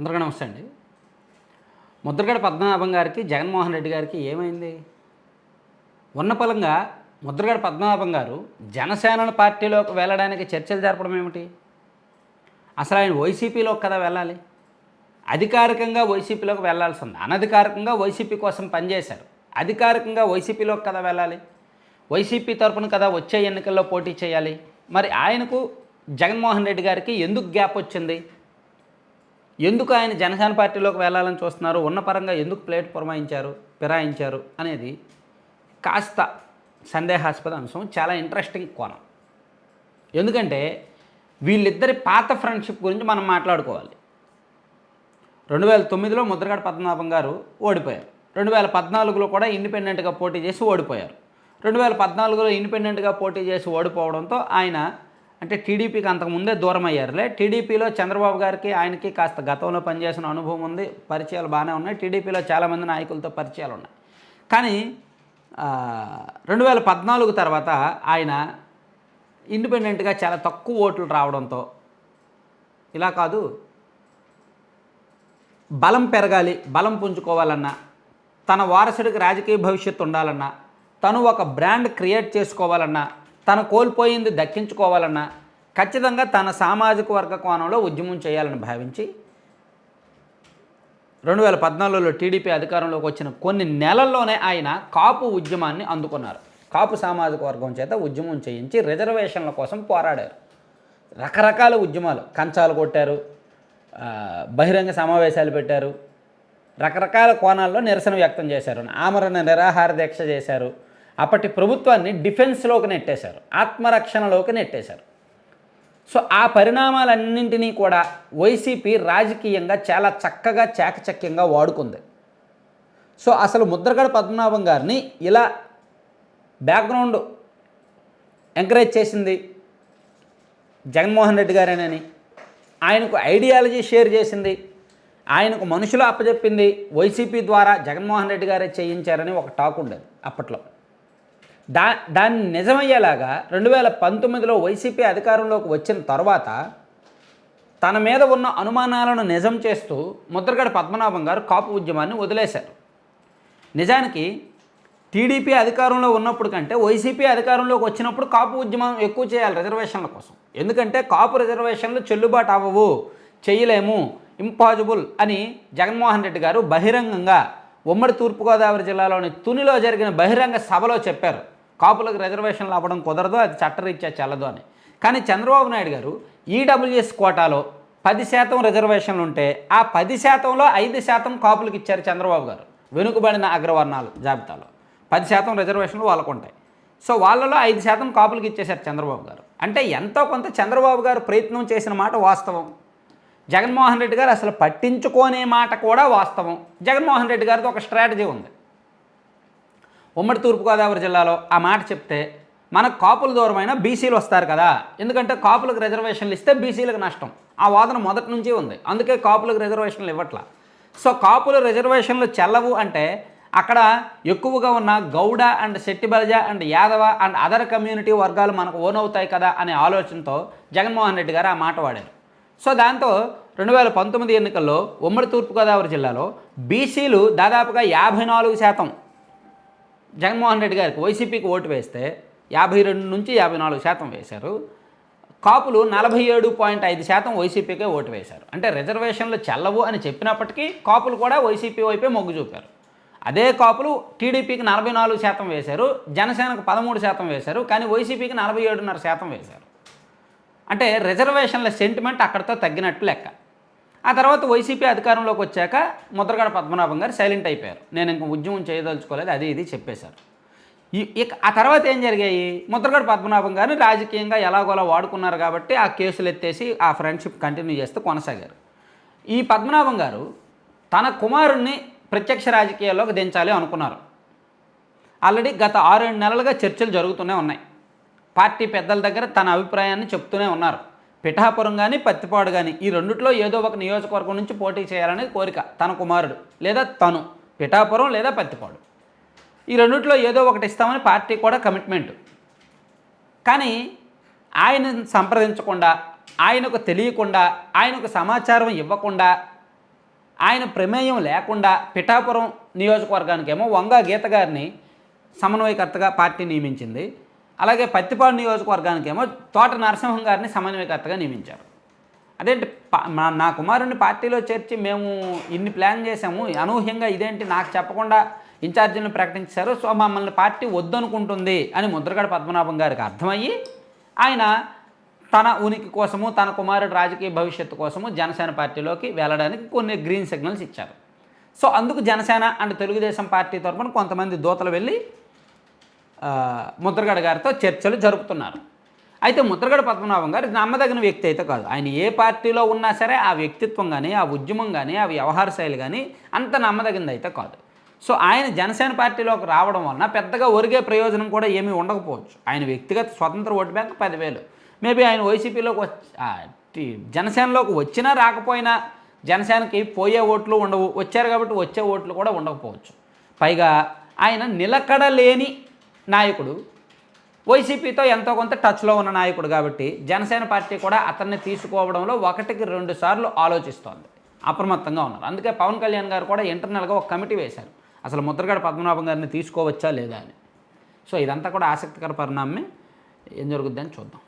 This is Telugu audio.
అందరికీ నమస్తే అండి. ముద్రగడ పద్మనాభం గారికి, జగన్మోహన్ రెడ్డి గారికి ఏమైంది? ఉన్నపలంగా ముద్రగడ పద్మనాభం గారు జనసేన పార్టీలోకి వెళ్ళడానికి చర్చలు జరపడం ఏమిటి? అసలు ఆయన వైసీపీలోకి కదా వెళ్ళాలి. అధికారికంగా వైసీపీలోకి వెళ్ళాల్సింది. అనధికారికంగా వైసీపీ కోసం పనిచేశారు. అధికారికంగా వైసీపీలోకి కదా వెళ్ళాలి. వైసీపీ తరపున కదా వచ్చే ఎన్నికల్లో పోటీ చేయాలి. మరి ఆయనకు జగన్మోహన్ రెడ్డి గారికి ఎందుకు గ్యాప్ వచ్చింది? ఎందుకు ఆయన జనసేన పార్టీలోకి వెళ్ళాలని చూస్తున్నారు? ఉన్న పరంగా ఎందుకు ప్లేట్ ఫిరాయించారు అనేది కాస్త సందేహాస్పద అంశం. చాలా ఇంట్రెస్టింగ్ కోణం. ఎందుకంటే వీళ్ళిద్దరి పాత ఫ్రెండ్షిప్ గురించి మనం మాట్లాడుకోవాలి. 2009లో ముద్రగడ పద్మనాభం గారు ఓడిపోయారు. 2014లో కూడా ఇండిపెండెంట్గా పోటీ చేసి ఓడిపోయారు. 2014లో ఇండిపెండెంట్గా పోటీ చేసి ఓడిపోవడంతో ఆయన అంటే టీడీపీకి అంతకుముందే దూరం అయ్యారులే. టీడీపీలో చంద్రబాబు గారికి ఆయనకి కాస్త గతంలో పనిచేసిన అనుభవం ఉంది, పరిచయాలు బాగానే ఉన్నాయి. టీడీపీలో చాలామంది నాయకులతో పరిచయాలు ఉన్నాయి. కానీ 2014 తర్వాత ఆయన ఇండిపెండెంట్గా చాలా తక్కువ ఓట్లు రావడంతో ఇలా కాదు, బలం పెరగాలి, బలం పుంజుకోవాలన్నా, తన వారసుడికి రాజకీయ భవిష్యత్తు ఉండాలన్నా, తను ఒక బ్రాండ్ క్రియేట్ చేసుకోవాలన్నా, తను కోల్పోయింది దక్కించుకోవాలన్నా ఖచ్చితంగా తన సామాజిక వర్గ కోణంలో ఉద్యమం చేయాలని భావించి 2014లో టీడీపీ అధికారంలోకి వచ్చిన కొన్ని నెలల్లోనే ఆయన కాపు ఉద్యమాన్ని అందుకున్నారు. కాపు సామాజిక వర్గం చేత ఉద్యమం చేయించి రిజర్వేషన్ల కోసం పోరాడారు. రకరకాల ఉద్యమాలు, కంచాలు కొట్టారు, బహిరంగ సమావేశాలు పెట్టారు, రకరకాల కోణాల్లో నిరసన వ్యక్తం చేశారు, ఆమరణ నిరాహార దీక్ష చేశారు. అప్పటి ప్రభుత్వాన్ని డిఫెన్స్లోకి నెట్టేశారు, ఆత్మరక్షణలోకి నెట్టేశారు. సో ఆ పరిణామాలన్నింటినీ కూడా వైసీపీ రాజకీయంగా చాలా చక్కగా చాకచక్యంగా వాడుకుంది. సో అసలు ముద్రగడ పద్మనాభం గారిని ఇలా బ్యాక్గ్రౌండ్ ఎంకరేజ్ చేసింది జగన్మోహన్ రెడ్డి గారేనని, ఆయనకు ఐడియాలజీ షేర్ చేసింది, ఆయనకు మనుషులు అప్పచెప్పింది వైసీపీ ద్వారా జగన్మోహన్ రెడ్డి గారే చేయించారని ఒక టాక్ ఉండేది అప్పట్లో. దాన్ని నిజమయ్యేలాగా 2019లో వైసీపీ అధికారంలోకి వచ్చిన తర్వాత తన మీద ఉన్న అనుమానాలను నిజం చేస్తూ ముద్రగడ పద్మనాభం గారు కాపు ఉద్యమాన్ని వదిలేశారు. నిజానికి టీడీపీ అధికారంలో ఉన్నప్పుడు కంటే వైసీపీ అధికారంలోకి వచ్చినప్పుడు కాపు ఉద్యమం ఎక్కువ చేయాలి రిజర్వేషన్ల కోసం. ఎందుకంటే కాపు రిజర్వేషన్లు చెల్లుబాటు అవ్వవు, చేయలేము, ఇంపాసిబుల్ అని జగన్మోహన్ రెడ్డి గారు బహిరంగంగా ఉమ్మడి తూర్పుగోదావరి జిల్లాలోని తునిలో జరిగిన బహిరంగ సభలో చెప్పారు. కాపులకు రిజర్వేషన్లు అవ్వడం కుదరదు, అది చట్టరీత్యా చెల్లదు అని. కానీ చంద్రబాబు నాయుడు గారు ఈడబ్ల్యూఎస్ కోటాలో 10% రిజర్వేషన్లు ఉంటే ఆ 10%లో 5% కాపులకు ఇచ్చారు చంద్రబాబు గారు. వెనుకబడిన అగ్రవర్ణాలు జాబితాలో 10% రిజర్వేషన్లు వాళ్ళకు ఉంటాయి. సో వాళ్ళలో 5% కాపులకు ఇచ్చేశారు చంద్రబాబు గారు. అంటే ఎంతో కొంత చంద్రబాబు గారు ప్రయత్నం చేసిన మాట వాస్తవం. జగన్మోహన్ రెడ్డి గారు అసలు పట్టించుకోనే మాట కూడా వాస్తవం. జగన్మోహన్ రెడ్డి గారితో ఒక స్ట్రాటజీ ఉంది. ఉమ్మడి తూర్పుగోదావరి జిల్లాలో ఆ మాట చెప్తే మనకు కాపులు దూరమైన బీసీలు వస్తారు కదా, ఎందుకంటే కాపులకు రిజర్వేషన్లు ఇస్తే బీసీలకు నష్టం. ఆ వాదన మొదటి నుంచి ఉంది. అందుకే కాపులకు రిజర్వేషన్లు ఇవ్వట్లా. సో కాపుల రిజర్వేషన్లు చెల్లవు అంటే అక్కడ ఎక్కువగా ఉన్న Gowda and Settibalija and Yadava and other community వర్గాలు మనకు ఓన్ అవుతాయి కదా అనే ఆలోచనతో జగన్మోహన్ రెడ్డి గారు ఆ మాట వాడారు. సో దాంతో 2019 ఎన్నికల్లో ఉమ్మడి తూర్పుగోదావరి జిల్లాలో బీసీలు దాదాపుగా 54% జగన్మోహన్ రెడ్డి గారికి వైసీపీకి ఓటు వేస్తే 52 నుంచి 54% వేశారు. కాపులు 47.5% వైసీపీకే ఓటు వేశారు. అంటే రిజర్వేషన్లు చెల్లవు అని చెప్పినప్పటికీ కాపులు కూడా వైసీపీ వైపే మొగ్గు చూపారు. అదే కాపులు టీడీపీకి 44% వేశారు, జనసేనకు 13% వేశారు, కానీ వైసీపీకి 47.5% వేశారు. అంటే రిజర్వేషన్ల సెంటిమెంట్ అక్కడితో తగ్గినట్టు లెక్క. ఆ తర్వాత వైసీపీ అధికారంలోకి వచ్చాక ముద్రగడ పద్మనాభం గారు సైలెంట్ అయిపోయారు. నేను ఇంక ఉద్యమం చేయదలుచుకోలేదు, అది ఇది చెప్పేశారు. ఇక ఆ తర్వాత ఏం జరిగాయి? ముద్రగడ పద్మనాభం గారిని రాజకీయంగా ఎలాగోలా వాడుకున్నారు కాబట్టి ఆ కేసులు ఎత్తేసి ఆ ఫ్రెండ్షిప్ కంటిన్యూ చేస్తూ కొనసాగారు. ఈ పద్మనాభం గారు తన కుమారుణ్ణి ప్రత్యక్ష రాజకీయాల్లోకి దించాలి అనుకున్నారు. ఆల్రెడీ గత 6-7 నెలలుగా చర్చలు జరుగుతూనే ఉన్నాయి. పార్టీ పెద్దల దగ్గర తన అభిప్రాయాన్ని చెప్తూనే ఉన్నారు. పిఠాపురం కానీ పత్తిపాడు కానీ ఈ రెండిట్లో ఏదో ఒక నియోజకవర్గం నుంచి పోటీ చేయాలనేది కోరిక తన కుమారుడు లేదా తను. పిఠాపురం లేదా పత్తిపాడు ఈ రెండిట్లో ఏదో ఒకటి ఇస్తామని పార్టీ కూడా కమిట్మెంట్. కానీ ఆయన సంప్రదించకుండా, ఆయనకు తెలియకుండా, ఆయనకు సమాచారం ఇవ్వకుండా ఆయన ప్రమేయం లేకుండా పిఠాపురం నియోజకవర్గానికేమో వంగా గీత గారిని సమన్వయకర్తగా పార్టీ నియమించింది. అలాగే పత్తిపాడు నియోజకవర్గానికేమో తోట నరసింహం గారిని సమన్వయకర్తగా నియమించారు. అదేంటి నా కుమారుడిని పార్టీలో చేర్చి మేము ఇన్ని ప్లాన్ చేసాము, అనూహ్యంగా ఇదేంటి నాకు చెప్పకుండా ఇన్ఛార్జీలను ప్రకటించారు, సో మమ్మల్ని పార్టీ వద్దనుకుంటుంది అని ముద్రగడ పద్మనాభం గారికి అర్థమయ్యి ఆయన తన ఉనికి కోసము, తన కుమారుడు రాజకీయ భవిష్యత్తు కోసము జనసేన పార్టీలోకి వెళ్ళడానికి కొన్ని గ్రీన్ సిగ్నల్స్ ఇచ్చారు. సో అందుకు జనసేన అండ్ తెలుగుదేశం పార్టీ తరఫున కొంతమంది దూతలు వెళ్ళి ముద్రగడ గారితో చర్చలు జరుపుతున్నారు. అయితే ముద్రగడ పద్మనాభం గారు నమ్మదగిన వ్యక్తి అయితే కాదు. ఆయన ఏ పార్టీలో ఉన్నా సరే ఆ వ్యక్తిత్వం కానీ, ఆ ఉద్యమం కానీ, ఆ వ్యవహార శైలి కానీ అంత నమ్మదగినది అయితే కాదు. సో ఆయన జనసేన పార్టీలోకి రావడం వలన పెద్దగా ఒరిగే ప్రయోజనం కూడా ఏమీ ఉండకపోవచ్చు. ఆయన వ్యక్తిగత స్వతంత్ర ఓటు బ్యాంక్ 10,000, మేబీ ఆయన వైసీపీలోకి జనసేనలోకి వచ్చినా రాకపోయినా జనసేనకి పోయే ఓట్లు ఉండవు, వచ్చారు కాబట్టి వచ్చే ఓట్లు కూడా ఉండకపోవచ్చు. పైగా ఆయన నిలకడలేని నాయకుడు, వైసీపీతో ఎంతో కొంత టచ్లో ఉన్న నాయకుడు కాబట్టి జనసేన పార్టీ కూడా అతన్ని తీసుకోవడంలో 1కి 2 సార్లు ఆలోచిస్తోంది, అప్రమత్తంగా ఉన్నారు. అందుకే పవన్ కళ్యాణ్ గారు కూడా ఇంటర్నల్గా ఒక కమిటీ వేశారు, అసలు ముద్రగడ పద్మనాభం గారిని తీసుకోవచ్చా లేదా అని. సో ఇదంతా కూడా ఆసక్తికర పరిణామమే, ఏం జరుగుద్దని చూద్దాం.